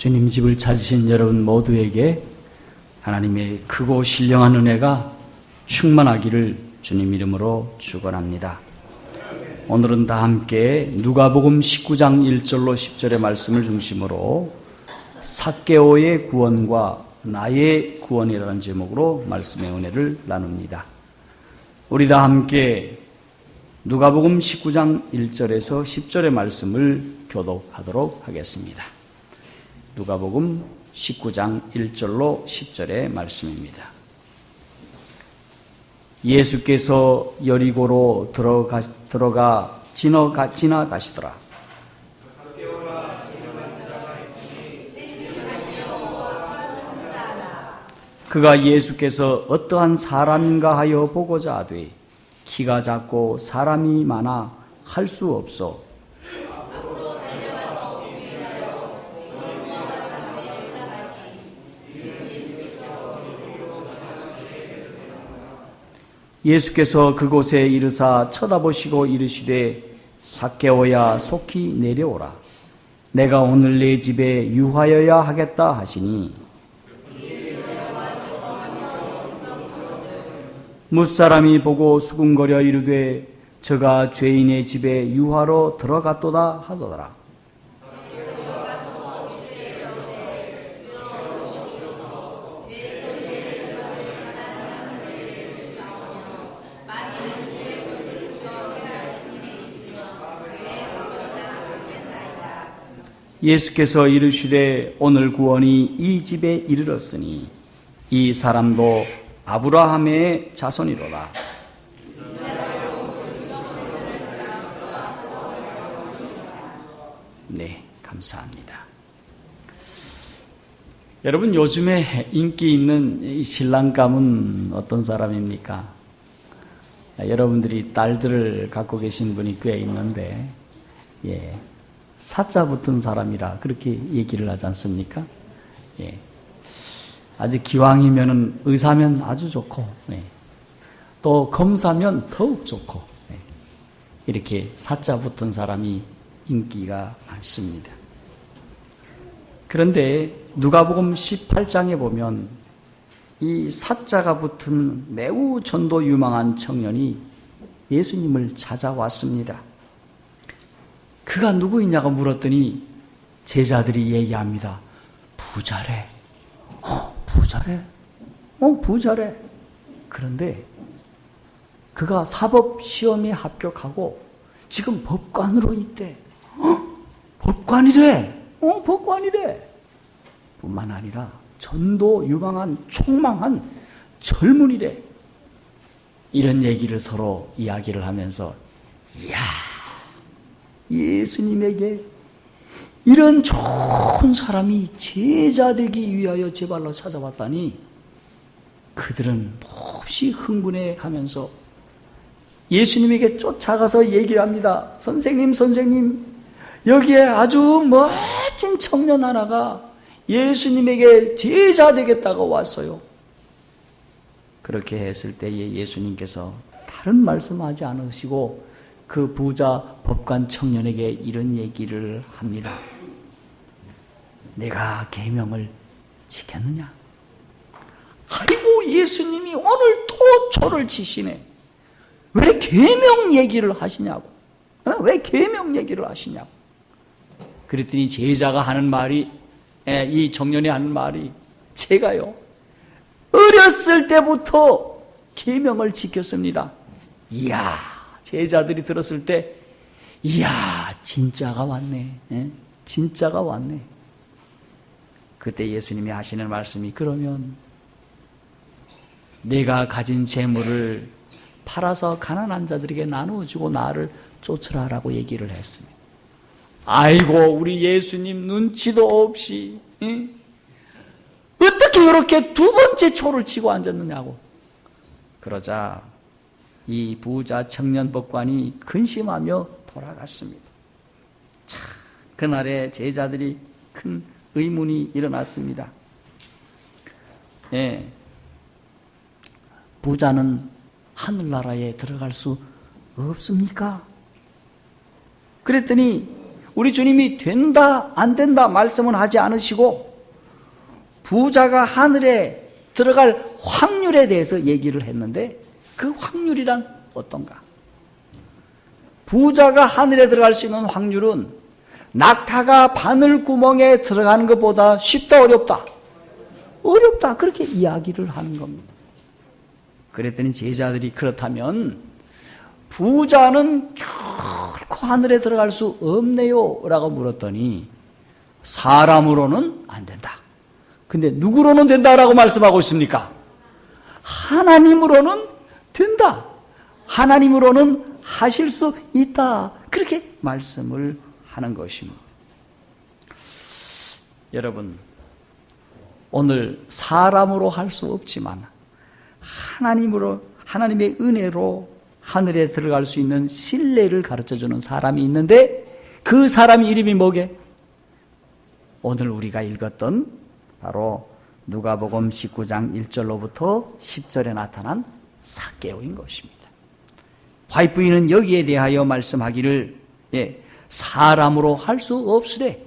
주님 집을 찾으신 여러분 모두에게 하나님의 크고 신령한 은혜가 충만하기를 주님 이름으로 축원합니다. 오늘은 다 함께 누가복음 19장 1절로 10절의 말씀을 중심으로 삭개오의 구원과 나의 구원이라는 제목으로 말씀의 은혜를 나눕니다. 우리 다 함께 누가복음 19장 1절에서 10절의 말씀을 교독하도록 하겠습니다. 누가복음 19장 1절로 10절의 말씀입니다. 예수께서 여리고로 들어가 지나가시더라. 그가 예수께서 어떠한 사람인가 하여 보고자 하되 키가 작고 사람이 많아 할 수 없어 예수께서 그곳에 이르사 쳐다보시고 이르시되 삭개오야 속히 내려오라. 내가 오늘 내 집에 유하여야 하겠다 하시니 뭇사람이 보고 수군거려 이르되 저가 죄인의 집에 유하러 들어갔도다 하더라. 예수께서 이르시되 오늘 구원이 이 집에 이르렀으니 이 사람도 아브라함의 자손이로라. 네, 감사합니다. 여러분, 요즘에 인기 있는 이 신랑감은 어떤 사람입니까? 여러분들이 딸들을 갖고 계신 분이 꽤 있는데, 사자 붙은 사람이라 그렇게 얘기를 하지 않습니까? 아직 기왕이면은 의사면 아주 좋고, 또 검사면 더욱 좋고, 이렇게 사자 붙은 사람이 인기가 많습니다. 그런데 누가복음 18장에 보면 이 사자가 붙은 매우 전도 유망한 청년이 예수님을 찾아왔습니다. 그가 누구이냐고 물었더니 제자들이 얘기합니다. 부자래. 부자래. 그런데 그가 사법시험에 합격하고 지금 법관으로 있대. 법관이래. 뿐만 아니라 전도 유망한 총망한 젊은이래. 이런 얘기를 서로 이야기를 하면서 이야, 예수님에게 이런 좋은 사람이 제자 되기 위하여 제 발로 찾아왔다니 그들은 몹시 흥분해 하면서 예수님에게 쫓아가서 얘기를 합니다. 선생님, 여기에 아주 멋진 청년 하나가 예수님에게 제자 되겠다고 왔어요. 그렇게 했을 때에 예수님께서 다른 말씀하지 않으시고 그 부자 법관 청년에게 이런 얘기를 합니다. 내가 계명을 지켰느냐? 아이고, 예수님이 오늘 또 초를 치시네. 왜 계명 얘기를 하시냐고. 왜 계명 얘기를 하시냐고. 그랬더니 제자가 하는 말이, 이 청년이 하는 말이, 제가요 어렸을 때부터 계명을 지켰습니다. 이야, 제자들이 들었을 때 이야, 진짜가 왔네. 진짜가 왔네. 그때 예수님이 하시는 말씀이 그러면 내가 가진 재물을 팔아서 가난한 자들에게 나누어주고 나를 쫓으라라고 얘기를 했습니다. 아이고, 우리 예수님 눈치도 없이 어떻게 이렇게 두 번째 초를 치고 앉았느냐고. 그러자 이 부자 청년 법관이 근심하며 돌아갔습니다. 자, 그날에 제자들이 큰 의문이 일어났습니다. 부자는 하늘나라에 들어갈 수 없습니까? 그랬더니 우리 주님이 된다 안 된다 말씀은 하지 않으시고 부자가 하늘에 들어갈 확률에 대해서 얘기를 했는데 그 확률이란 어떤가? 부자가 하늘에 들어갈 수 있는 확률은 낙타가 바늘 구멍에 들어가는 것보다 쉽다 어렵다? 어렵다 그렇게 이야기를 하는 겁니다. 그랬더니 제자들이 그렇다면 부자는 결코 하늘에 들어갈 수 없네요 라고 물었더니 사람으로는 안 된다. 근데 누구로는 된다라고 말씀하고 있습니까? 하나님으로는 된다. 하나님으로는 하실 수 있다. 그렇게 말씀을 하는 것입니다. 여러분, 오늘 사람으로 할 수 없지만 하나님으로, 하나님의 은혜로 하늘에 들어갈 수 있는 신뢰를 가르쳐주는 사람이 있는데 그 사람 이름이 뭐게? 오늘 우리가 읽었던 바로 누가복음 19장 1절로부터 10절에 나타난 삭개오인 것입니다. 화이트부인은 여기에 대하여 말씀하기를 사람으로 할 수 없으되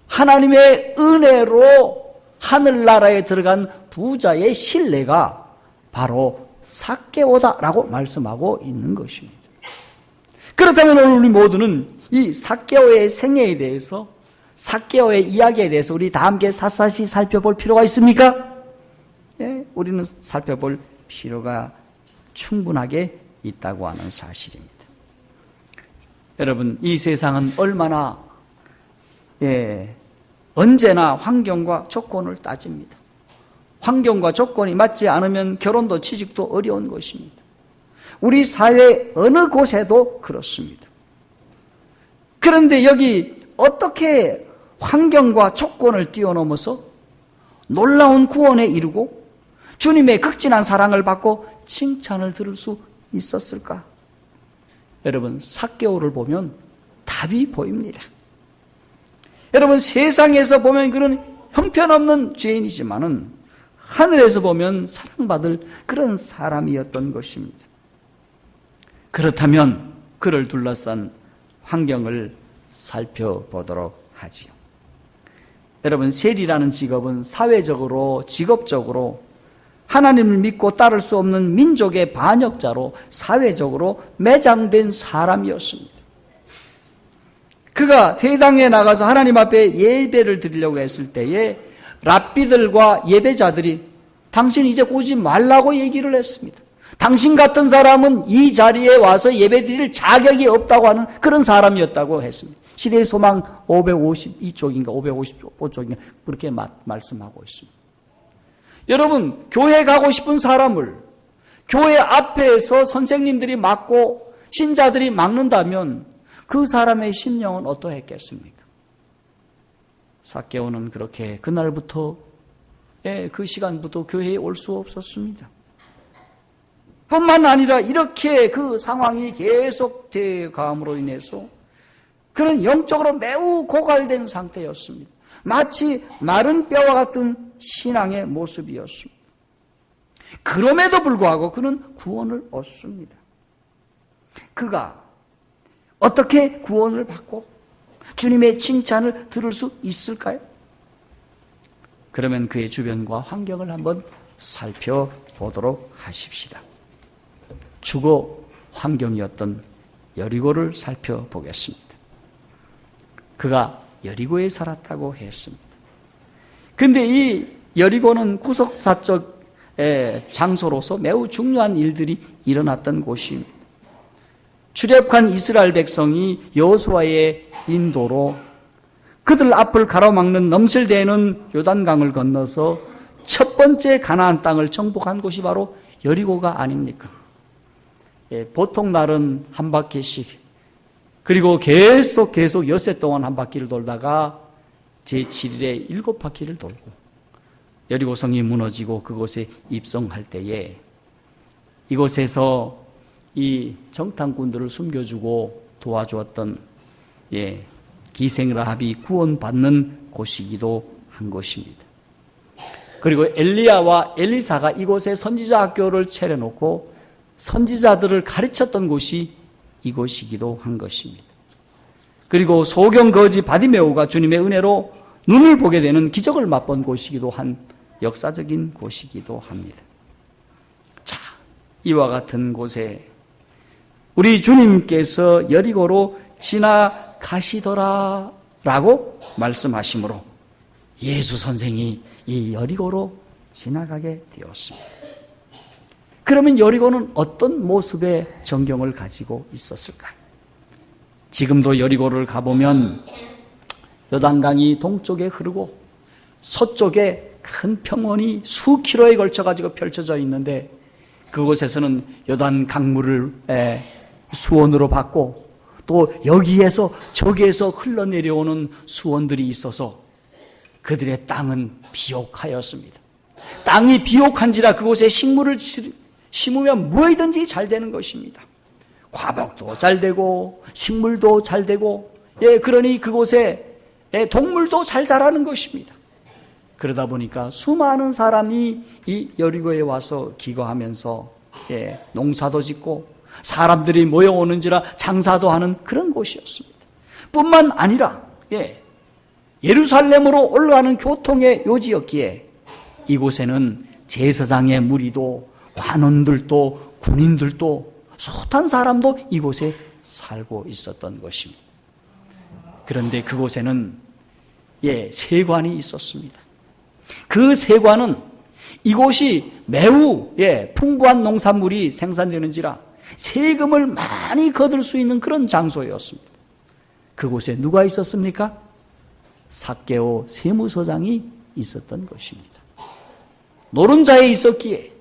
하나님의 은혜로 하늘나라에 들어간 부자의 신뢰가 바로 삭개오다라고 말씀하고 있는 것입니다. 그렇다면 오늘 우리 모두는 이 삭개오의 생애에 대해서 삭개오의 이야기에 대해서 우리 다 함께 샅샅이 살펴볼 필요가 있습니까? 예, 우리는 살펴볼 필요가 충분하게 있다고 하는 사실입니다. 여러분, 이 세상은 얼마나 언제나 환경과 조건을 따집니다. 환경과 조건이 맞지 않으면 결혼도 취직도 어려운 것입니다. 우리 사회 어느 곳에도 그렇습니다. 그런데 여기 어떻게 환경과 조건을 뛰어넘어서 놀라운 구원에 이르고 주님의 극진한 사랑을 받고 칭찬을 들을 수 있었을까? 여러분, 삭개오를 보면 답이 보입니다. 여러분, 세상에서 보면 그런 형편없는 죄인이지만은 하늘에서 보면 사랑받을 그런 사람이었던 것입니다. 그렇다면 그를 둘러싼 환경을 살펴보도록 하지요. 여러분, 세리라는 직업은 사회적으로, 직업적으로 하나님을 믿고 따를 수 없는 민족의 반역자로 사회적으로 매장된 사람이었습니다. 그가 회당에 나가서 하나님 앞에 예배를 드리려고 했을 때에 랍비들과 예배자들이 당신 이제 오지 말라고 얘기를 했습니다. 당신 같은 사람은 이 자리에 와서 예배 드릴 자격이 없다고 하는 그런 사람이었다고 했습니다. 시대의 소망 552쪽인가 555쪽인가 그렇게 말씀하고 있습니다. 여러분, 교회 가고 싶은 사람을 교회 앞에서 선생님들이 막고 신자들이 막는다면 그 사람의 심령은 어떠했겠습니까? 삭개오는 그렇게 그날부터 그 시간부터 교회에 올 수 없었습니다. 뿐만 아니라 이렇게 그 상황이 계속되어 감으로 인해서 그는 영적으로 매우 고갈된 상태였습니다. 마치 마른 뼈와 같은 신앙의 모습이었습니다. 그럼에도 불구하고 그는 구원을 얻습니다. 그가 어떻게 구원을 받고 주님의 칭찬을 들을 수 있을까요? 그러면 그의 주변과 환경을 한번 살펴보도록 하십시다. 주거 환경이었던 여리고를 살펴보겠습니다. 그가 여리고에 살았다고 했습니다. 그런데 이 여리고는 구속사적 장소로서 매우 중요한 일들이 일어났던 곳입니다. 출애굽한 이스라엘 백성이 여호수아의 인도로 그들 앞을 가로막는 넘실대는 요단강을 건너서 첫 번째 가나안 땅을 정복한 곳이 바로 여리고가 아닙니까? 보통 날은 한 바퀴씩, 그리고 계속 엿새 동안 한 바퀴를 돌다가 제7일에 7바퀴를 돌고 여리고 성이 무너지고 그곳에 입성할 때에 이곳에서 이 정탐꾼들을 숨겨주고 도와주었던 기생라합이 구원받는 곳이기도 한 것입니다. 그리고 엘리야와 엘리사가 이곳에 선지자 학교를 차려놓고 선지자들을 가르쳤던 곳이 이곳이기도 한 것입니다. 그리고 소경 거지 바디메오가 주님의 은혜로 눈을 보게 되는 기적을 맛본 곳이기도 한 역사적인 곳이기도 합니다. 자, 이와 같은 곳에 우리 주님께서 여리고로 지나가시더라 라고 말씀하시므로 예수 선생이 이 여리고로 지나가게 되었습니다. 그러면 여리고는 어떤 모습의 전경을 가지고 있었을까요? 지금도 여리고를 가보면 요단강이 동쪽에 흐르고 서쪽에 큰 평원이 수 킬로에 걸쳐가지고 펼쳐져 있는데 그곳에서는 요단 강물을 수원으로 받고 또 여기에서 저기에서 흘러내려오는 수원들이 있어서 그들의 땅은 비옥하였습니다. 땅이 비옥한지라 그곳에 식물을 심으면 무엇이든지 잘 되는 것입니다. 과복도 잘 되고 식물도 잘 되고 그러니 그곳에 동물도 잘 자라는 것입니다. 그러다 보니까 수많은 사람이 이 여리고에 와서 기거하면서 농사도 짓고 사람들이 모여오는지라 장사도 하는 그런 곳이었습니다. 뿐만 아니라 예루살렘으로 올라가는 교통의 요지였기에 이곳에는 제사장의 무리도 관원들도 군인들도 숱한 사람도 이곳에 살고 있었던 것입니다. 그런데 그곳에는 세관이 있었습니다. 그 세관은 이곳이 매우 풍부한 농산물이 생산되는지라 세금을 많이 거둘 수 있는 그런 장소였습니다. 그곳에 누가 있었습니까? 삭개오 세무서장이 있었던 것입니다. 노른자에 있었기에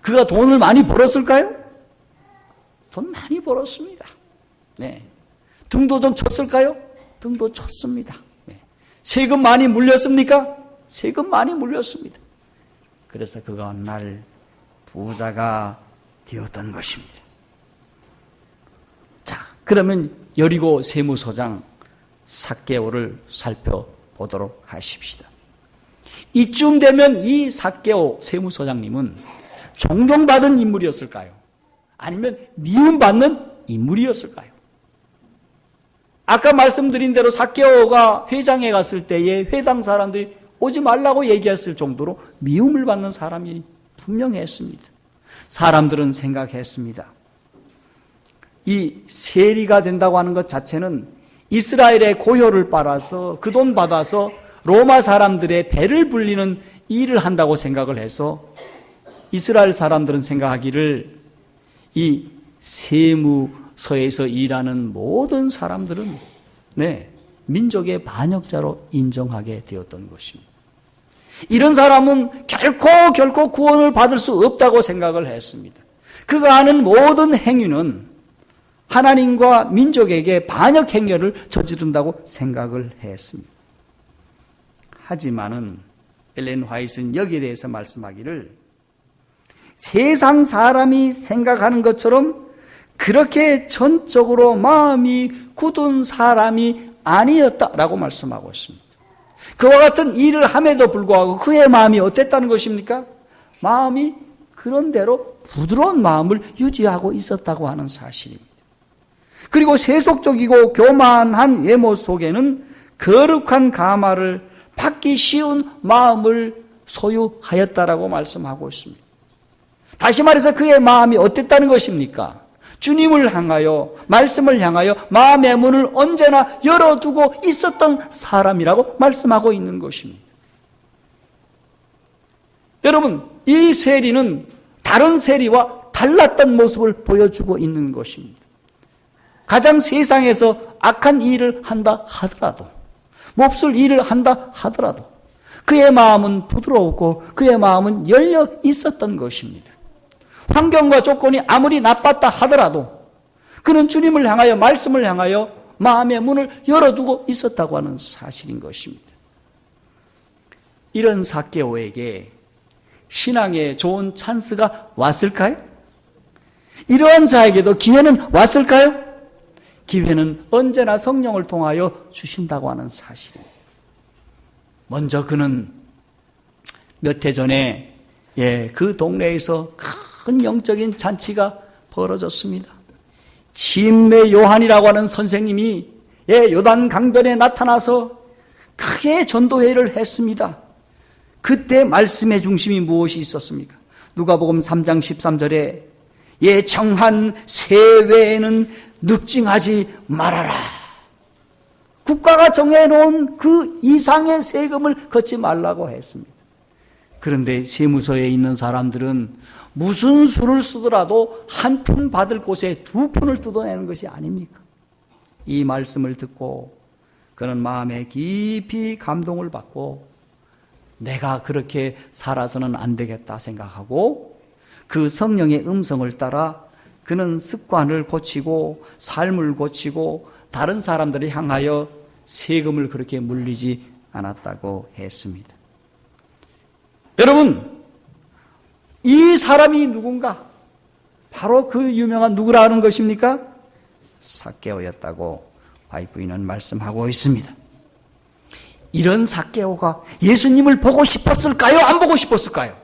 그가 돈을 많이 벌었을까요? 돈 많이 벌었습니다. 등도 좀 쳤을까요? 등도 쳤습니다. 세금 많이 물렸습니까? 세금 많이 물렸습니다. 그래서 그가 어느 날 부자가 되었던 것입니다. 자, 그러면 여리고 세무서장 삭개오를 살펴보도록 하십시다. 이쯤 되면 이 삭개오 세무서장님은 존경받은 인물이었을까요? 아니면 미움받는 인물이었을까요? 아까 말씀드린 대로 삭개오가 회장에 갔을 때에 회당 사람들이 오지 말라고 얘기했을 정도로 미움을 받는 사람이 분명했습니다. 사람들은 생각했습니다. 이 세리가 된다고 하는 것 자체는 이스라엘의 고효를 빨아서 그 돈 받아서 로마 사람들의 배를 불리는 일을 한다고 생각을 해서 이스라엘 사람들은 생각하기를 이 세무서에서 일하는 모든 사람들은 민족의 반역자로 인정하게 되었던 것입니다. 이런 사람은 결코 구원을 받을 수 없다고 생각을 했습니다. 그가 하는 모든 행위는 하나님과 민족에게 반역 행위를 저지른다고 생각을 했습니다. 하지만은 엘렌 화이트는 여기에 대해서 말씀하기를 세상 사람이 생각하는 것처럼 그렇게 전적으로 마음이 굳은 사람이 아니었다라고 말씀하고 있습니다. 그와 같은 일을 함에도 불구하고 그의 마음이 어땠다는 것입니까? 마음이 그런대로 부드러운 마음을 유지하고 있었다고 하는 사실입니다. 그리고 세속적이고 교만한 외모 속에는 거룩한 가마를 받기 쉬운 마음을 소유하였다라고 말씀하고 있습니다. 다시 말해서 그의 마음이 어땠다는 것입니까? 주님을 향하여 말씀을 향하여 마음의 문을 언제나 열어두고 있었던 사람이라고 말씀하고 있는 것입니다. 여러분, 이 세리는 다른 세리와 달랐던 모습을 보여주고 있는 것입니다. 가장 세상에서 악한 일을 한다 하더라도, 몹쓸 일을 한다 하더라도 그의 마음은 부드러웠고 그의 마음은 열려 있었던 것입니다. 환경과 조건이 아무리 나빴다 하더라도 그는 주님을 향하여 말씀을 향하여 마음의 문을 열어두고 있었다고 하는 사실인 것입니다. 이런 삭개오에게 신앙의 좋은 찬스가 왔을까요? 이러한 자에게도 기회는 왔을까요? 기회는 언제나 성령을 통하여 주신다고 하는 사실입니다. 먼저 그는 몇 해 전에 그 동네에서 큰 영적인 잔치가 벌어졌습니다. 침례 요한이라고 하는 선생님이 요단 강변에 나타나서 크게 전도회를 했습니다. 그때 말씀의 중심이 무엇이 있었습니까? 누가복음 3장 13절에 정한 세외에는 늑증하지 말아라. 국가가 정해놓은 그 이상의 세금을 걷지 말라고 했습니다. 그런데 세무서에 있는 사람들은 무슨 수를 쓰더라도 한 푼 받을 곳에 두 푼을 뜯어내는 것이 아닙니까? 이 말씀을 듣고 그는 마음에 깊이 감동을 받고 내가 그렇게 살아서는 안 되겠다 생각하고 그 성령의 음성을 따라 그는 습관을 고치고 삶을 고치고 다른 사람들을 향하여 세금을 그렇게 물리지 않았다고 했습니다. 여러분, 이 사람이 누군가? 바로 그 유명한 누구라 하는 것입니까? 삭개오였다고 와이프인은 말씀하고 있습니다. 이런 삭개오가 예수님을 보고 싶었을까요? 안 보고 싶었을까요?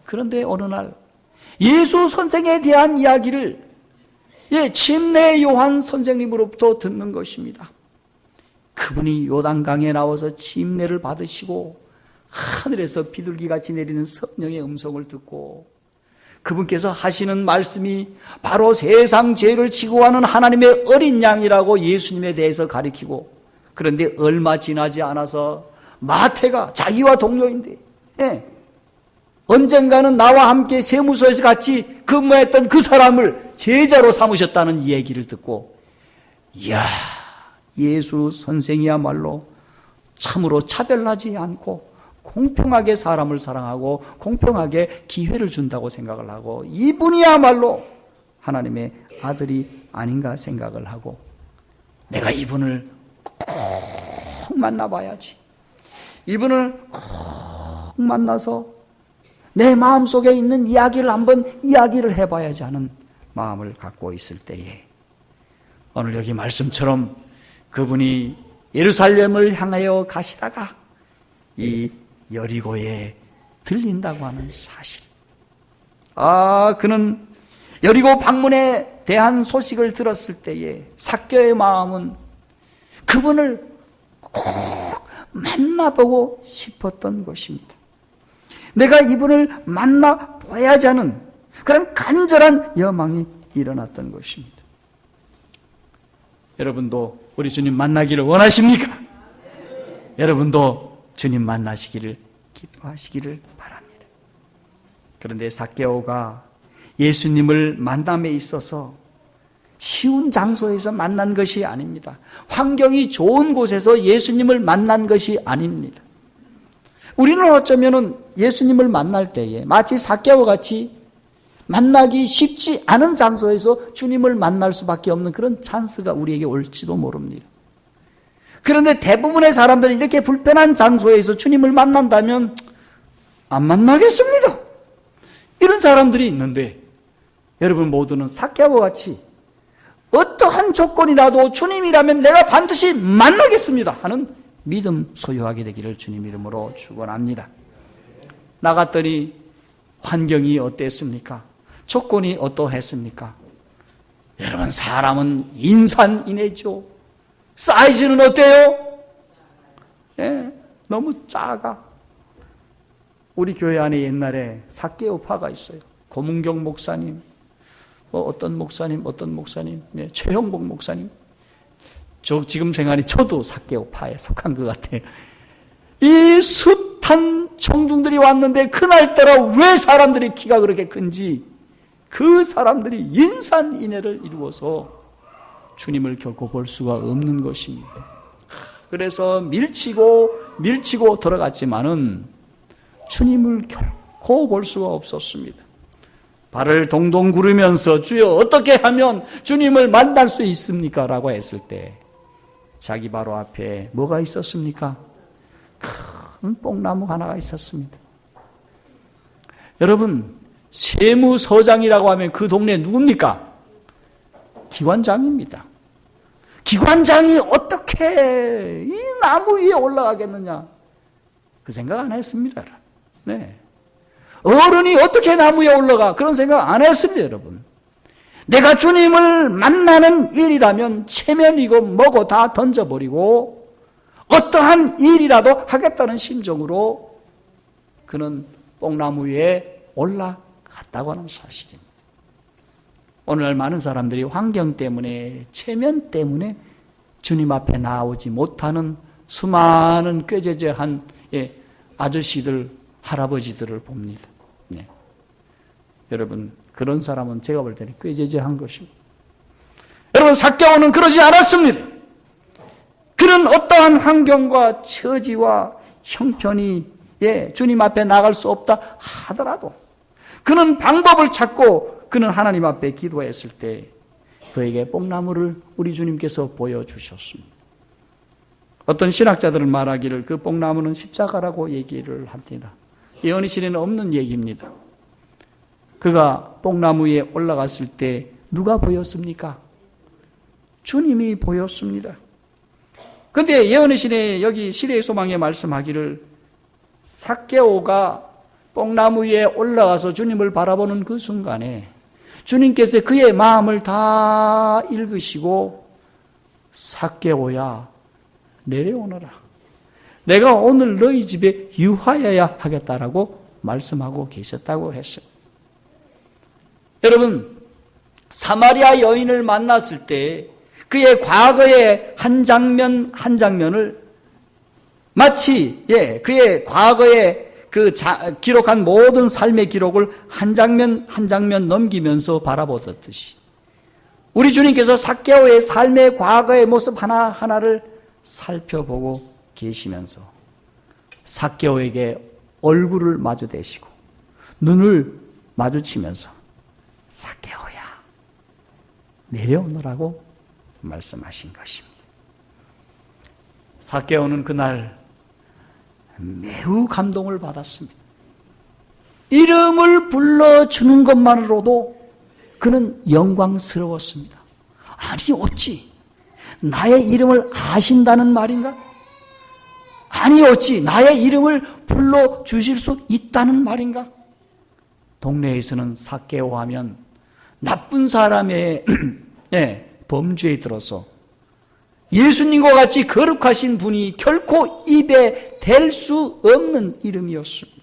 그런데 어느 날 예수 선생에 대한 이야기를 침례 요한 선생님으로부터 듣는 것입니다. 그분이 요단강에 나와서 침례를 받으시고 하늘에서 비둘기같이 내리는 성령의 음성을 듣고 그분께서 하시는 말씀이 바로 세상 죄를 지고 가는 하나님의 어린 양이라고 예수님에 대해서 가리키고, 그런데 얼마 지나지 않아서 마태가 자기와 동료인데 언젠가는 나와 함께 세무서에서 같이 근무했던 그 사람을 제자로 삼으셨다는 이 얘기를 듣고, 이야, 예수 선생이야말로 참으로 차별하지 않고 공평하게 사람을 사랑하고 공평하게 기회를 준다고 생각을 하고, 이분이야말로 하나님의 아들이 아닌가 생각을 하고, 내가 이분을 꼭 만나봐야지, 이분을 꼭 만나서 내 마음속에 있는 이야기를 한번 이야기를 해봐야지 하는 마음을 갖고 있을 때에, 오늘 여기 말씀처럼 그분이 예루살렘을 향하여 가시다가 이 여리고에 들린다고 하는 사실. 그는 여리고 방문에 대한 소식을 들었을 때에 삭개오의 마음은 그분을 꼭 만나보고 싶었던 것입니다. 내가 이분을 만나봐야지 하는 그런 간절한 여망이 일어났던 것입니다. 여러분도 우리 주님 만나기를 원하십니까? 여러분도 주님 만나시기를 기뻐하시기를 바랍니다. 그런데 삭개오가 예수님을 만남에 있어서 쉬운 장소에서 만난 것이 아닙니다. 환경이 좋은 곳에서 예수님을 만난 것이 아닙니다. 우리는 어쩌면 예수님을 만날 때에 마치 삭개오 같이 만나기 쉽지 않은 장소에서 주님을 만날 수밖에 없는 그런 찬스가 우리에게 올지도 모릅니다. 그런데 대부분의 사람들은 이렇게 불편한 장소에서 주님을 만난다면 안 만나겠습니다. 이런 사람들이 있는데, 여러분 모두는 삭개오와 같이 어떠한 조건이라도 주님이라면 내가 반드시 만나겠습니다 하는 믿음 소유하게 되기를 주님 이름으로 축원합니다. 나갔더니 환경이 어땠습니까? 조건이 어떠했습니까? 여러분, 사람은 인산인해죠. 사이즈는 어때요? 너무 작아. 우리 교회 안에 옛날에 삭개오파가 있어요. 고문경 목사님, 어떤 목사님, 최형복 목사님. 저 지금 생각하니 저도 삭개오파에 속한 것 같아요. 이 숱한 청중들이 왔는데 그날따라 왜 사람들이 키가 그렇게 큰지, 그 사람들이 인산인해를 이루어서 주님을 결코 볼 수가 없는 것입니다. 그래서 밀치고 들어갔지만은 주님을 결코 볼 수가 없었습니다. 발을 동동 구르면서 주여 어떻게 하면 주님을 만날 수 있습니까? 라고 했을 때 자기 바로 앞에 뭐가 있었습니까? 큰 뽕나무 하나가 있었습니다. 여러분, 세무서장이라고 하면 그 동네 누굽니까? 기관장입니다. 기관장이 어떻게 이 나무 위에 올라가겠느냐? 그 생각 안 했습니다. 네. 어른이 어떻게 나무 위에 올라가? 그런 생각 안 했습니다, 여러분. 내가 주님을 만나는 일이라면 체면이고 뭐고 다 던져버리고 어떠한 일이라도 하겠다는 심정으로 그는 뽕나무 위에 올라갔다고 하는 사실입니다. 오늘날 많은 사람들이 환경 때문에, 체면 때문에 주님 앞에 나오지 못하는 수많은 꾀죄죄한 아저씨들, 할아버지들을 봅니다. 네. 여러분, 그런 사람은 제가 볼 때는 꾀죄죄한 것입니다. 여러분, 삭개오는 그러지 않았습니다. 그는 어떠한 환경과 처지와 형편이 주님 앞에 나갈 수 없다 하더라도 그는 방법을 찾고 그는 하나님 앞에 기도했을 때 그에게 뽕나무를 우리 주님께서 보여주셨습니다. 어떤 신학자들은 말하기를 그 뽕나무는 십자가라고 얘기를 합니다. 예언의 없는 얘기입니다. 그가 뽕나무 위에 올라갔을 때 누가 보였습니까? 주님이 보였습니다. 그런데 예언의 신에 여기 시대의 소망에 말씀하기를 삭개오가 뽕나무 위에 올라가서 주님을 바라보는 그 순간에 주님께서 그의 마음을 다 읽으시고 삭개오야 내려오너라. 내가 오늘 너희 집에 유하여야 하겠다라고 말씀하고 계셨다고 했어요. 여러분, 사마리아 여인을 만났을 때 그의 과거의 한 장면 한 장면을 마치 그의 과거에 기록한 모든 삶의 기록을 한 장면 한 장면 넘기면서 바라보듯이 우리 주님께서 삭개오의 삶의 과거의 모습 하나하나를 살펴보고 계시면서 삭개오에게 얼굴을 마주대시고 눈을 마주치면서 삭개오야 내려오너라고 말씀하신 것입니다. 삭개오는 그날 매우 감동을 받았습니다. 이름을 불러주는 것만으로도 그는 영광스러웠습니다. 아니 어찌 나의 이름을 아신다는 말인가? 아니 어찌 나의 이름을 불러주실 수 있다는 말인가? 동네에서는 삭개오 하면 나쁜 사람의 범죄에 들어서 예수님과 같이 거룩하신 분이 결코 입에 댈 수 없는 이름이었습니다.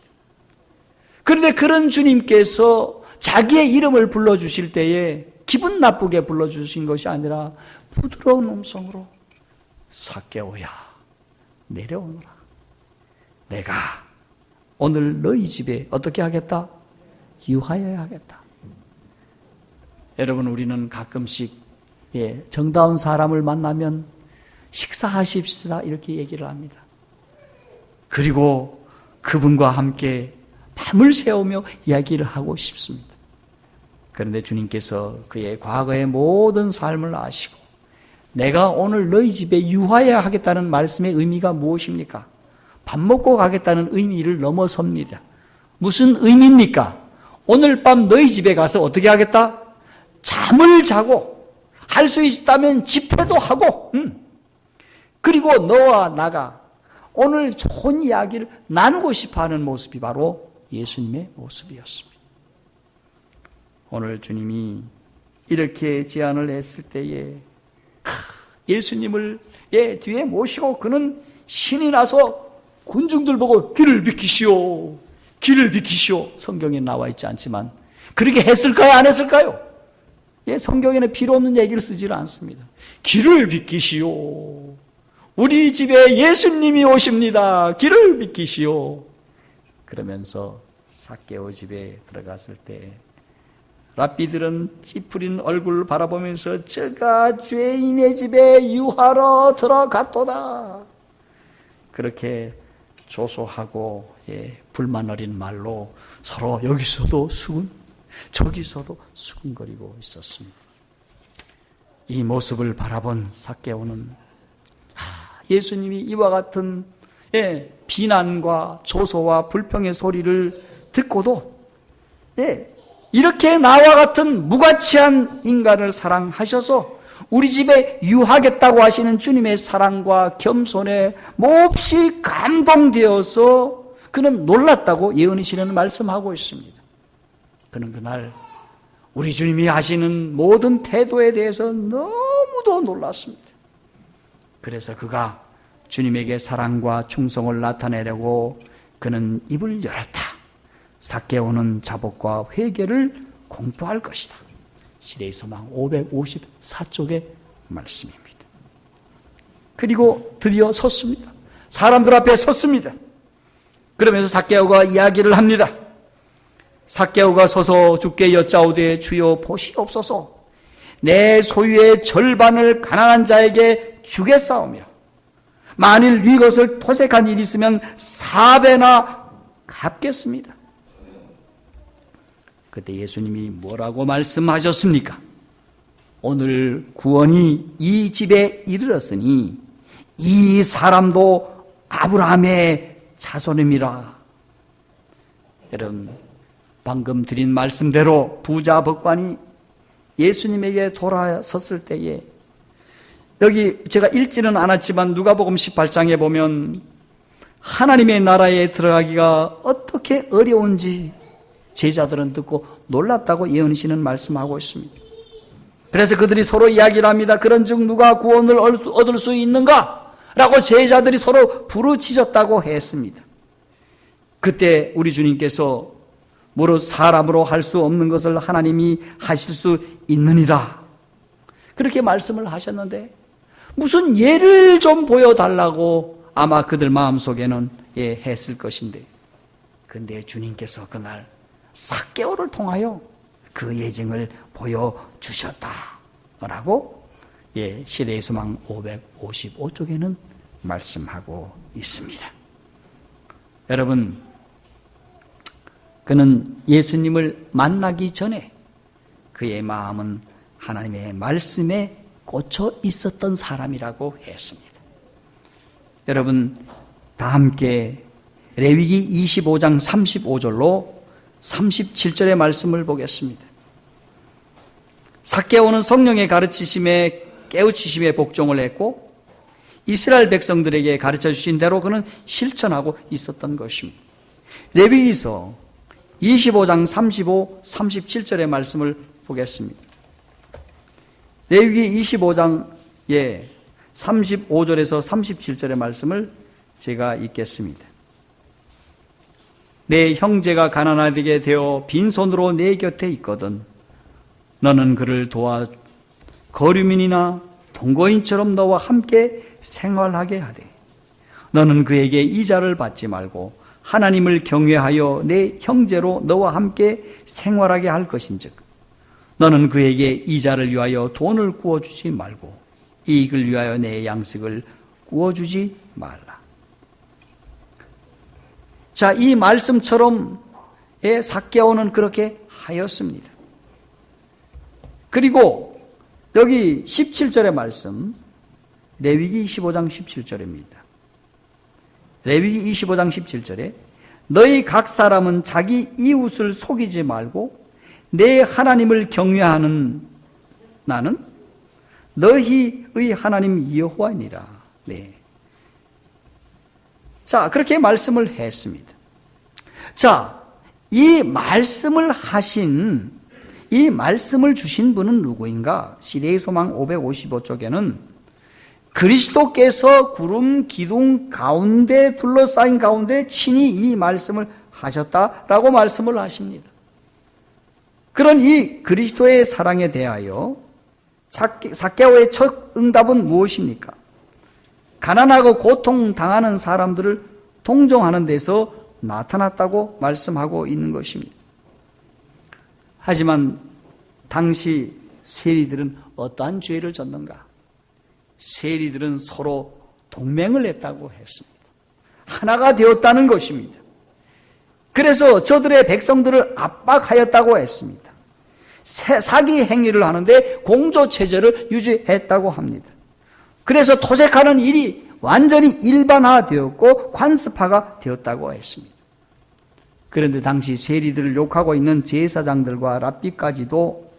그런데 그런 주님께서 자기의 이름을 불러주실 때에 기분 나쁘게 불러주신 것이 아니라 부드러운 음성으로 삭개오야 내려오너라. 내가 오늘 너희 집에 어떻게 하겠다? 유하여야 하겠다. 여러분, 우리는 가끔씩 정다운 사람을 만나면 식사하십시다 이렇게 얘기를 합니다. 그리고 그분과 함께 밤을 새우며 이야기를 하고 싶습니다. 그런데 주님께서 그의 과거의 모든 삶을 아시고 내가 오늘 너희 집에 유하여야 하겠다는 말씀의 의미가 무엇입니까? 밥 먹고 가겠다는 의미를 넘어섭니다. 무슨 의미입니까? 오늘 밤 너희 집에 가서 어떻게 하겠다? 잠을 자고 할 수 있다면 집회도 하고 그리고 너와 나가 오늘 좋은 이야기를 나누고 싶어하는 모습이 바로 예수님의 모습이었습니다. 오늘 주님이 이렇게 제안을 했을 때에 예수님을 뒤에 모시고 그는 신이 나서 군중들 보고 길을 비키시오, 길을 비키시오. 성경에 나와 있지 않지만 그렇게 했을까요? 안 했을까요? 성경에는 필요 없는 얘기를 쓰지를 않습니다. 길을 비키시오. 우리 집에 예수님이 오십니다. 길을 비키시오. 그러면서 삭개오 집에 들어갔을 때 랍비들은 찌푸린 얼굴을 바라보면서 저가 죄인의 집에 유하러 들어갔도다. 그렇게 조소하고 불만 어린 말로 서로 여기서도 수군 저기서도 수군거리고 있었습니다. 이 모습을 바라본 삭개오는 예수님이 이와 같은 비난과 조소와 불평의 소리를 듣고도 이렇게 나와 같은 무가치한 인간을 사랑하셔서 우리 집에 유하겠다고 하시는 주님의 사랑과 겸손에 몹시 감동되어서 그는 놀랐다고 예언의 시는 말씀하고 있습니다. 그는 그날 우리 주님이 하시는 모든 태도에 대해서 너무도 놀랐습니다. 그래서 그가 주님에게 사랑과 충성을 나타내려고 그는 입을 열었다. 삭개오는 자복과 회개를 공부할 것이다. 시대의 소망 554쪽의 말씀입니다. 그리고 드디어 섰습니다. 사람들 앞에 섰습니다. 그러면서 삭개오가 이야기를 합니다. 삭개오가 서서 주께 여짜오되 주여 보시옵소서. 내 소유의 절반을 가난한 자에게 주겠사오며 만일 이것을 토색한 일이 있으면 4배나 갚겠습니다. 그때 예수님이 뭐라고 말씀하셨습니까? 오늘 구원이 이 집에 이르렀으니 이 사람도 아브라함의 자손임이라. 여러분, 방금 드린 말씀대로 부자 법관이 예수님에게 돌아섰을 때에, 여기 제가 읽지는 않았지만 누가복음 18장에 보면 하나님의 나라에 들어가기가 어떻게 어려운지 제자들은 듣고 놀랐다고 예언시는 말씀하고 있습니다. 그래서 그들이 서로 이야기를 합니다. 그런즉 누가 구원을 얻을 수 있는가? 라고 제자들이 서로 부르짖었다고 했습니다. 그때 우리 주님께서 무릇 사람으로 할 수 없는 것을 하나님이 하실 수 있느니라, 그렇게 말씀을 하셨는데 무슨 예를 좀 보여달라고 아마 그들 마음속에는 했을 것인데, 그런데 주님께서 그날 삭개오를 통하여 그 예증을 보여주셨다라고 시대의 소망 555쪽에는 말씀하고 있습니다. 여러분, 그는 예수님을 만나기 전에 그의 마음은 하나님의 말씀에 꽂혀 있었던 사람이라고 했습니다. 여러분, 다 함께 레위기 25장 35절로 37절의 말씀을 보겠습니다. 삭개오는 성령의 가르치심에 깨우치심에 복종을 했고 이스라엘 백성들에게 가르쳐 주신 대로 그는 실천하고 있었던 것입니다. 레위기서 25장 35, 37절의 말씀을 보겠습니다. 레위기 25장의 35절에서 37절의 말씀을 제가 읽겠습니다. 내 형제가 가난하게 되어 빈손으로 내 곁에 있거든 너는 그를 도와 거류민이나 동거인처럼 너와 함께 생활하게 하되 너는 그에게 이자를 받지 말고 하나님을 경외하여 내 형제로 너와 함께 생활하게 할 것인즉 너는 그에게 이자를 위하여 돈을 구워주지 말고 이익을 위하여 내 양식을 구워주지 말라. 자, 이 말씀처럼 삭개오는 그렇게 하였습니다. 그리고 여기 17절의 말씀, 레위기 25장 17절입니다. 레위기 25장 17절에 너희 각 사람은 자기 이웃을 속이지 말고 내 하나님을 경외하는 나는 너희의 하나님 여호와니라. 네. 자, 그렇게 말씀을 했습니다. 자, 이 말씀을 주신 분은 누구인가? 시대의 소망 555쪽에는 그리스도께서 구름 기둥 가운데 둘러싸인 가운데 친히 이 말씀을 하셨다라고 말씀을 하십니다. 그런 이 그리스도의 사랑에 대하여 삭개오의 첫 응답은 무엇입니까? 가난하고 고통당하는 사람들을 동정하는 데서 나타났다고 말씀하고 있는 것입니다. 하지만 당시 세리들은 어떠한 죄를 졌는가? 세리들은 서로 동맹을 했다고 했습니다. 하나가 되었다는 것입니다. 그래서 저들의 백성들을 압박하였다고 했습니다. 사기 행위를 하는데 공조체제를 유지했다고 합니다. 그래서 토색하는 일이 완전히 일반화되었고 관습화가 되었다고 했습니다. 그런데 당시 세리들을 욕하고 있는 제사장들과 랍비까지도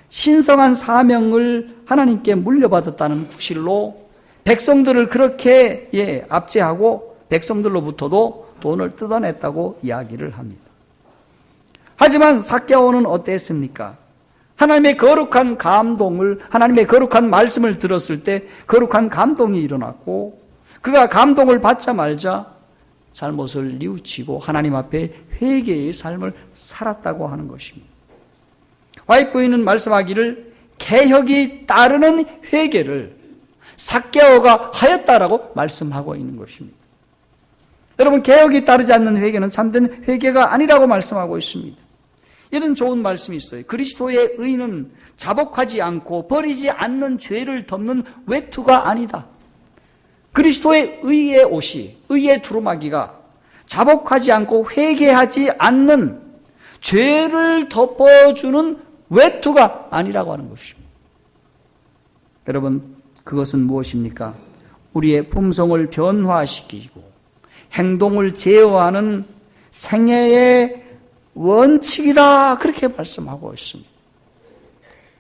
신성한 사명을 하나님께 물려받았다는 구실로 백성들을 그렇게 압제하고 백성들로부터도 돈을 뜯어냈다고 이야기를 합니다. 하지만 삭개오는 어땠습니까? 하나님의 거룩한 감동을, 하나님의 거룩한 말씀을 들었을 때 거룩한 감동이 일어났고, 그가 감동을 받자마자 잘못을 뉘우치고 하나님 앞에 회개의 삶을 살았다고 하는 것입니다. 와이프인은 말씀하기를 개혁이 따르는 회개를 삭개오가 하였다라고 말씀하고 있는 것입니다. 여러분, 개혁이 따르지 않는 회개는 참된 회개가 아니라고 말씀하고 있습니다. 이런 좋은 말씀이 있어요. 그리스도의 의는 자복하지 않고 버리지 않는 죄를 덮는 외투가 아니다. 그리스도의 의의 옷이, 의의 두루마기가 자복하지 않고 회개하지 않는 죄를 덮어주는 외투가 아니라고 하는 것입니다. 여러분, 그것은 무엇입니까? 우리의 품성을 변화시키고 행동을 제어하는 생애의 원칙이다, 그렇게 말씀하고 있습니다.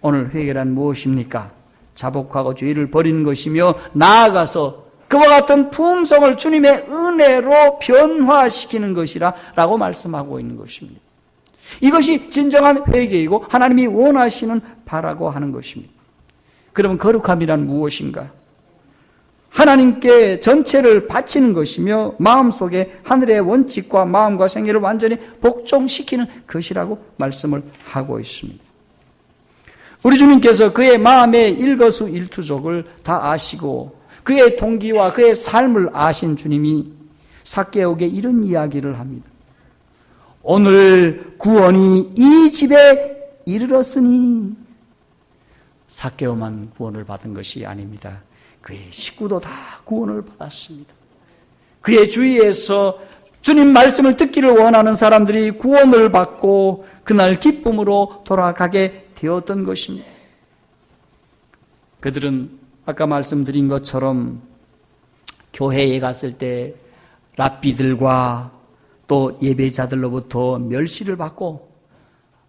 오늘 회개란 무엇입니까? 자복하고 죄를 버리는 것이며, 나아가서 그와 같은 품성을 주님의 은혜로 변화시키는 것이라고 말씀하고 있는 것입니다. 이것이 진정한 회개이고 하나님이 원하시는 바라고 하는 것입니다. 그러면 거룩함이란 무엇인가? 하나님께 전체를 바치는 것이며 마음속에 하늘의 원칙과 마음과 생애를 완전히 복종시키는 것이라고 말씀을 하고 있습니다. 우리 주님께서 그의 마음의 일거수일투족을 다 아시고 그의 동기와 그의 삶을 아신 주님이 삭개오에게 이런 이야기를 합니다. 오늘 구원이 이 집에 이르렀으니, 삭개오만 구원을 받은 것이 아닙니다. 그의 식구도 다 구원을 받았습니다. 그의 주위에서 주님 말씀을 듣기를 원하는 사람들이 구원을 받고 그날 기쁨으로 돌아가게 되었던 것입니다. 그들은 아까 말씀드린 것처럼 교회에 갔을 때 랍비들과 또 예배자들로부터 멸시를 받고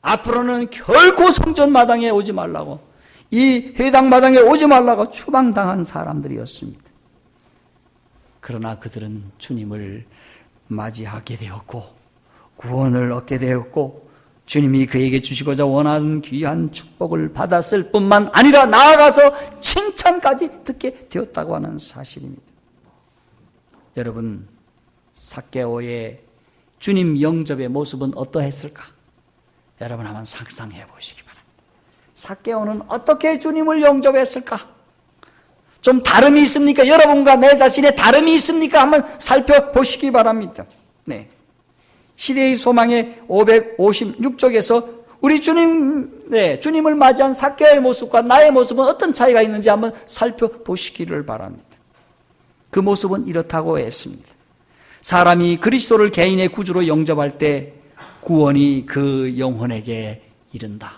앞으로는 결코 성전 마당에 오지 말라고, 이 회당 마당에 오지 말라고 추방당한 사람들이었습니다. 그러나 그들은 주님을 맞이하게 되었고 구원을 얻게 되었고 주님이 그에게 주시고자 원하는 귀한 축복을 받았을 뿐만 아니라 나아가서 칭찬까지 듣게 되었다고 하는 사실입니다. 여러분, 삭개오의 주님 영접의 모습은 어떠했을까? 여러분 한번 상상해 보시기 바랍니다. 삭개오는 어떻게 주님을 영접했을까? 좀 다름이 있습니까? 여러분과 내 자신의 다름이 있습니까? 한번 살펴보시기 바랍니다. 네. 시대의 소망의 556쪽에서 우리 주님을 맞이한 삭개오의 모습과 나의 모습은 어떤 차이가 있는지 한번 살펴보시기를 바랍니다. 그 모습은 이렇다고 했습니다. 사람이 그리스도를 개인의 구주로 영접할 때 구원이 그 영혼에게 이른다.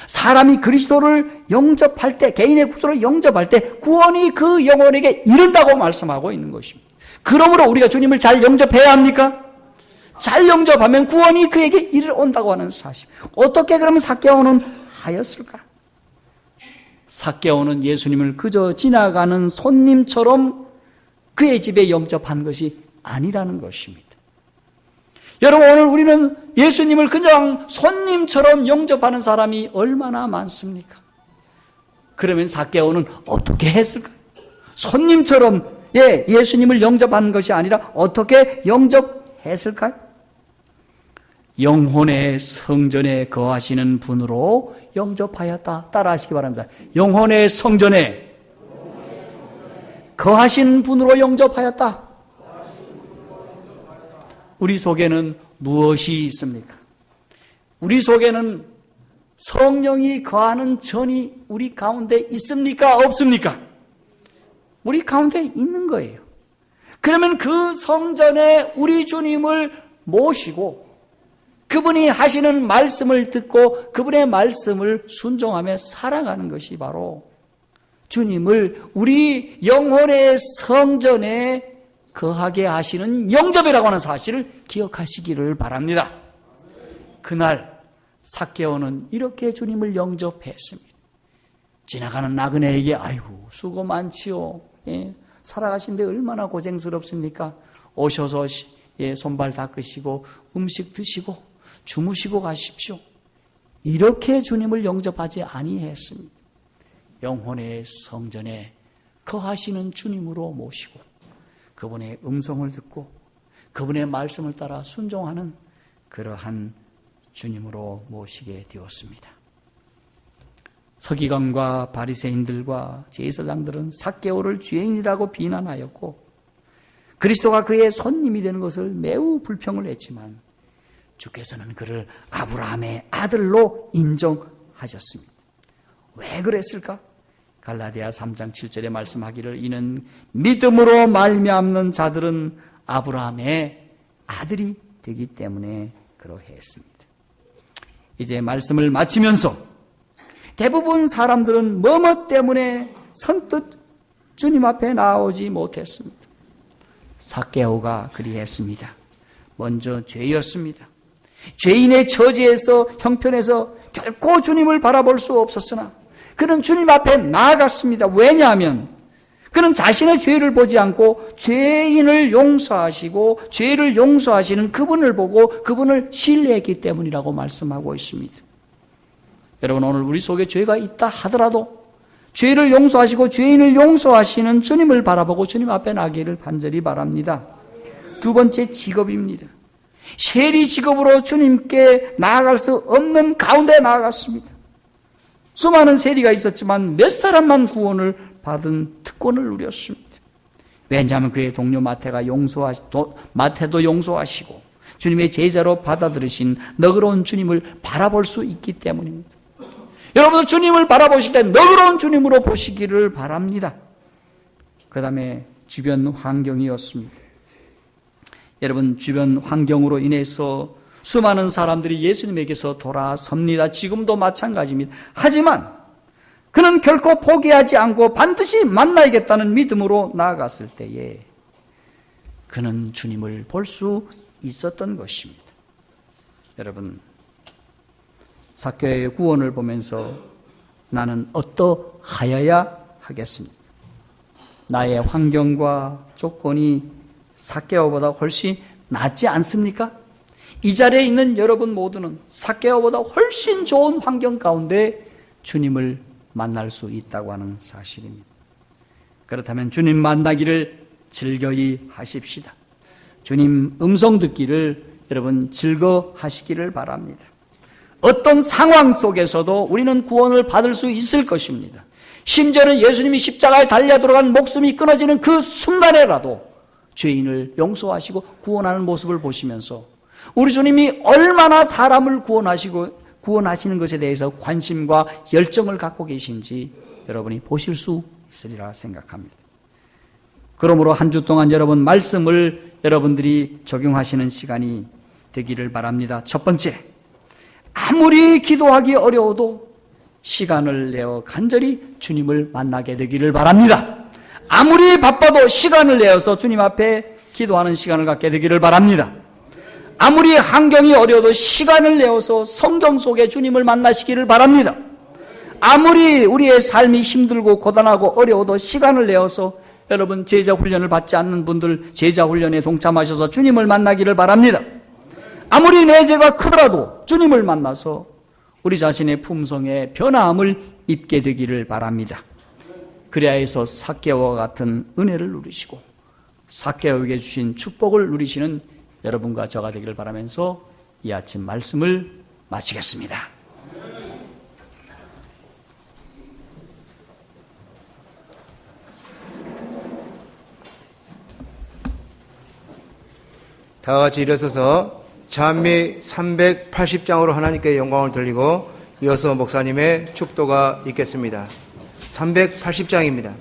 사람이 그리스도를 영접할 때, 개인의 구주로 영접할 때 구원이 그 영혼에게 이른다고 말씀하고 있는 것입니다. 그러므로 우리가 주님을 잘 영접해야 합니까? 잘 영접하면 구원이 그에게 이르러온다고 하는 사실. 어떻게 그러면 삭개오는 하였을까? 삭개오는 예수님을 그저 지나가는 손님처럼 그의 집에 영접한 것이 아니라는 것입니다. 여러분, 오늘 우리는 예수님을 그냥 손님처럼 영접하는 사람이 얼마나 많습니까? 그러면 삭개오는 어떻게 했을까요? 손님처럼 예수님을 영접하는 것이 아니라 어떻게 영접했을까요? 영혼의 성전에 거하시는 분으로 영접하였다. 따라하시기 바랍니다. 영혼의 성전에 거하신 분으로 영접하였다. 우리 속에는 무엇이 있습니까? 우리 속에는 성령이 거하는 전이 우리 가운데 있습니까? 없습니까? 우리 가운데 있는 거예요. 그러면 그 성전에 우리 주님을 모시고 그분이 하시는 말씀을 듣고 그분의 말씀을 순종하며 살아가는 것이 바로 주님을 우리 영혼의 성전에 거하게 하시는 영접이라고 하는 사실을 기억하시기를 바랍니다. 그날 삭개오는 이렇게 주님을 영접했습니다. 지나가는 나그네에게 아이고 수고 많지요. 살아가신데 얼마나 고생스럽습니까? 오셔서 손발 닦으시고 음식 드시고 주무시고 가십시오. 이렇게 주님을 영접하지 아니했습니다. 영혼의 성전에 거하시는 주님으로 모시고 그분의 음성을 듣고 그분의 말씀을 따라 순종하는 그러한 주님으로 모시게 되었습니다. 서기관과 바리새인들과 제사장들은 삭개오를 죄인이라고 비난하였고 그리스도가 그의 손님이 되는 것을 매우 불평을 했지만 주께서는 그를 아브라함의 아들로 인정하셨습니다. 왜 그랬을까? 갈라디아 3장 7절에 말씀하기를 이는 믿음으로 말미암는 자들은 아브라함의 아들이 되기 때문에 그러했습니다. 이제 말씀을 마치면서 대부분 사람들은 뭐뭐 때문에 선뜻 주님 앞에 나오지 못했습니다. 삭개오가 그리했습니다. 먼저 죄였습니다. 죄인의 처지에서 형편에서 결코 주님을 바라볼 수 없었으나 그는 주님 앞에 나아갔습니다. 왜냐하면 그는 자신의 죄를 보지 않고 죄인을 용서하시고 죄를 용서하시는 그분을 보고 그분을 신뢰했기 때문이라고 말씀하고 있습니다. 여러분, 오늘 우리 속에 죄가 있다 하더라도 죄를 용서하시고 죄인을 용서하시는 주님을 바라보고 주님 앞에 나기를 간절히 바랍니다. 두 번째, 직업입니다. 세리 직업으로 주님께 나아갈 수 없는 가운데 나아갔습니다. 수많은 세리가 있었지만 몇 사람만 구원을 받은 특권을 누렸습니다. 왜냐하면 그의 동료 마태도 용서하시고 주님의 제자로 받아들이신 너그러운 주님을 바라볼 수 있기 때문입니다. 여러분도 주님을 바라보실 때 너그러운 주님으로 보시기를 바랍니다. 그 다음에 주변 환경이었습니다. 여러분, 주변 환경으로 인해서 수많은 사람들이 예수님에게서 돌아섭니다. 지금도 마찬가지입니다. 하지만 그는 결코 포기하지 않고 반드시 만나야겠다는 믿음으로 나아갔을 때에 그는 주님을 볼 수 있었던 것입니다. 여러분, 삭개오의 구원을 보면서 나는 어떠하여야 하겠습니까? 나의 환경과 조건이 삭개오보다 훨씬 낫지 않습니까? 이 자리에 있는 여러분 모두는 삭개오보다 훨씬 좋은 환경 가운데 주님을 만날 수 있다고 하는 사실입니다. 그렇다면 주님 만나기를 즐거이 하십시다. 주님 음성 듣기를 여러분 즐거하시기를 바랍니다. 어떤 상황 속에서도 우리는 구원을 받을 수 있을 것입니다. 심지어는 예수님이 십자가에 달려 들어간 목숨이 끊어지는 그 순간에라도 죄인을 용서하시고 구원하는 모습을 보시면서 우리 주님이 얼마나 사람을 구원하시는 것에 대해서 관심과 열정을 갖고 계신지 여러분이 보실 수 있으리라 생각합니다. 그러므로 한 주 동안 여러분 말씀을 여러분들이 적용하시는 시간이 되기를 바랍니다. 첫 번째, 아무리 기도하기 어려워도 시간을 내어 간절히 주님을 만나게 되기를 바랍니다. 아무리 바빠도 시간을 내어서 주님 앞에 기도하는 시간을 갖게 되기를 바랍니다. 아무리 환경이 어려워도 시간을 내어서 성경 속에 주님을 만나시기를 바랍니다. 아무리 우리의 삶이 힘들고 고단하고 어려워도 시간을 내어서 여러분 제자 훈련을 받지 않는 분들 제자 훈련에 동참하셔서 주님을 만나기를 바랍니다. 아무리 내 죄가 크더라도 주님을 만나서 우리 자신의 품성에 변화함을 입게 되기를 바랍니다. 그래야 해서 삭개오와 같은 은혜를 누리시고 삭개오에게 주신 축복을 누리시는 여러분과 저가 되기를 바라면서 이 아침 말씀을 마치겠습니다. 다 같이 일어서서 찬미 380장으로 하나님께 영광을 돌리고 이어서 목사님의 축도가 있겠습니다. 380장입니다.